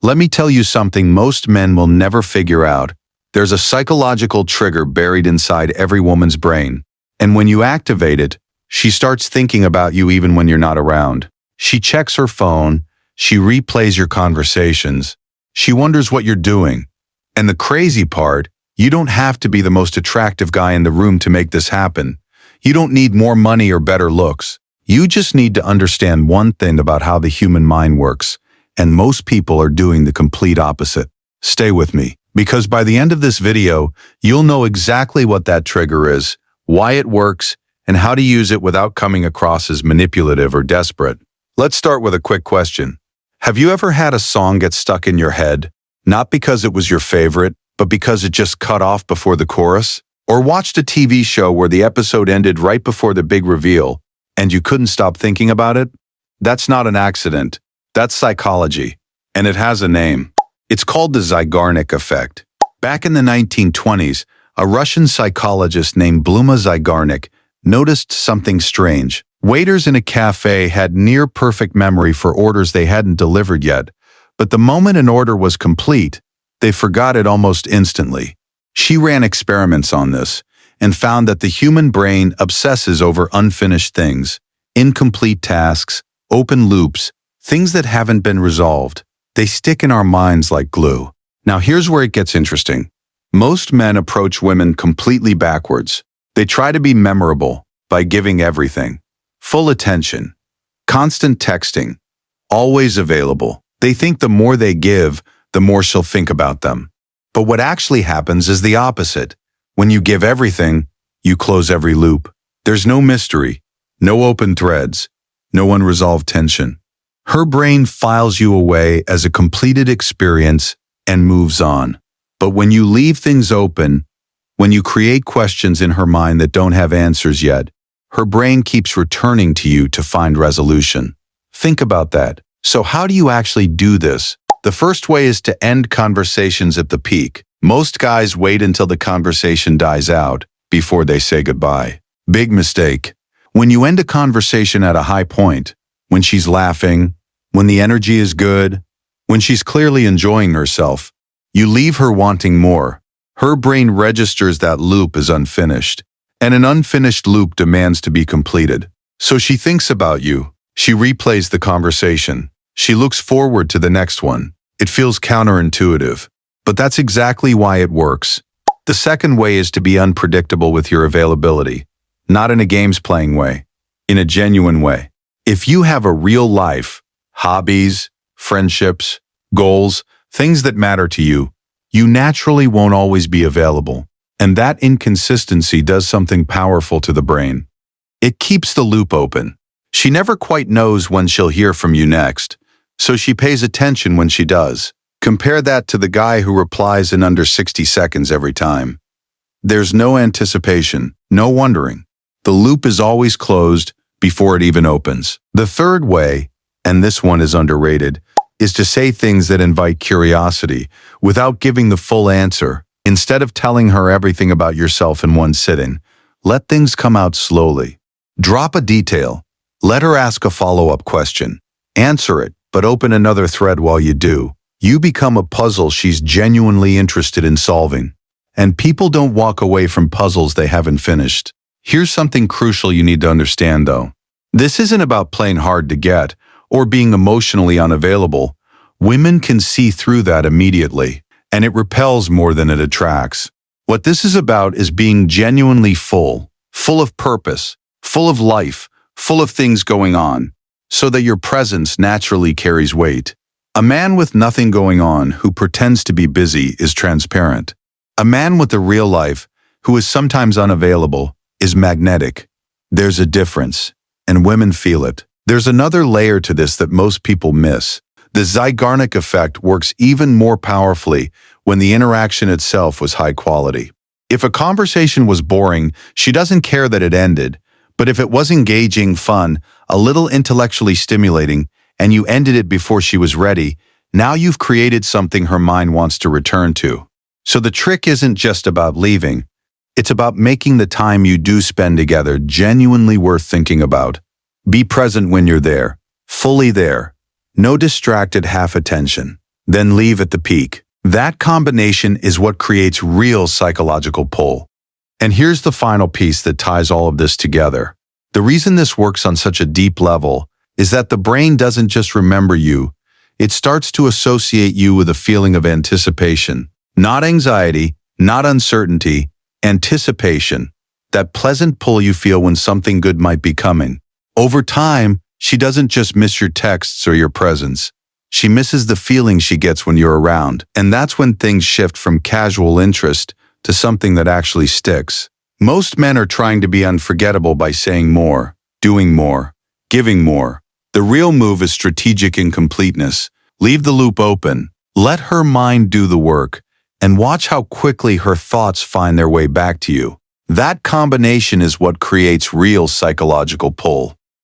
Let me tell you something most men will never figure out. There's a psychological trigger buried inside every woman's brain. And when you activate it, she starts thinking about you even when you're not around. She checks her phone, she replays your conversations, she wonders what you're doing. And the crazy part, you don't have to be the most attractive guy in the room to make this happen. You don't need more money or better looks. You just need to understand one thing about how the human mind works, and most people are doing the complete opposite. Stay with me, because by the end of this video, you'll know exactly what that trigger is, why it works, and how to use it without coming across as manipulative or desperate. Let's start with a quick question. Have you ever had a song get stuck in your head, not because it was your favorite, but because it just cut off before the chorus? Or watched a TV show where the episode ended right before the big reveal, and you couldn't stop thinking about it? That's not an accident. That's psychology. And it has a name. It's called the Zeigarnik effect. Back in the 1920s, a Russian psychologist named Bluma Zeigarnik noticed something strange. Waiters in a cafe had near-perfect memory for orders they hadn't delivered yet, but the moment an order was complete, they forgot it almost instantly. She ran experiments on this and found that the human brain obsesses over unfinished things, incomplete tasks, open loops, things that haven't been resolved. They stick in our minds like glue. Now here's where it gets interesting. Most men approach women completely backwards. They try to be memorable by giving everything. Full attention, constant texting, always available. They think the more they give, the more she'll think about them. But what actually happens is the opposite. When you give everything, you close every loop. There's no mystery, no open threads, no unresolved tension. Her brain files you away as a completed experience and moves on. But when you leave things open, when you create questions in her mind that don't have answers yet, her brain keeps returning to you to find resolution. Think about that. So how do you actually do this? The first way is to end conversations at the peak. Most guys wait until the conversation dies out before they say goodbye. Big mistake. When you end a conversation at a high point, when she's laughing, when the energy is good, when she's clearly enjoying herself, you leave her wanting more. Her brain registers that loop as unfinished, and an unfinished loop demands to be completed. So she thinks about you. She replays the conversation. She looks forward to the next one. It feels counterintuitive, but that's exactly why it works. The second way is to be unpredictable with your availability, not in a games-playing way, in a genuine way. If you have a real life, hobbies, friendships, goals, things that matter to you, you naturally won't always be available. And that inconsistency does something powerful to the brain. It keeps the loop open. She never quite knows when she'll hear from you next, so she pays attention when she does. Compare that to the guy who replies in under 60 seconds every time. There's no anticipation, no wondering. The loop is always closed before it even opens. The third way, and this one is underrated, is to say things that invite curiosity without giving the full answer. Instead of telling her everything about yourself in one sitting, let things come out slowly. Drop a detail. Let her ask a follow-up question. Answer it, but open another thread while you do. You become a puzzle she's genuinely interested in solving. And people don't walk away from puzzles they haven't finished. Here's something crucial you need to understand, though. This isn't about playing hard to get or being emotionally unavailable. Women can see through that immediately, and it repels more than it attracts. What this is about is being genuinely full of purpose, full of life, full of things going on, so that your presence naturally carries weight. A man with nothing going on who pretends to be busy is transparent. A man with a real life who is sometimes unavailable is magnetic. There's a difference, and women feel it. There's another layer to this that most people miss. The Zeigarnik effect works even more powerfully when the interaction itself was high quality. If a conversation was boring, she doesn't care that it ended. But if it was engaging, fun, a little intellectually stimulating, and you ended it before she was ready, now you've created something her mind wants to return to. So the trick isn't just about leaving. It's about making the time you do spend together genuinely worth thinking about. Be present when you're there, fully there. No distracted half attention. then leave at the peak. That combination is what creates real psychological pull. And here's the final piece that ties all of this together. The reason this works on such a deep level is that the brain doesn't just remember you, it starts to associate you with a feeling of anticipation. Not anxiety, not uncertainty, anticipation. That pleasant pull you feel when something good might be coming. Over time, she doesn't just miss your texts or your presence. She misses the feeling she gets when you're around. And that's when things shift from casual interest to something that actually sticks. Most men are trying to be unforgettable by saying more, doing more, giving more. The real move is strategic incompleteness. Leave the loop open. Let her mind do the work, and watch how quickly her thoughts find their way back to you. That combination is what creates real psychological pull.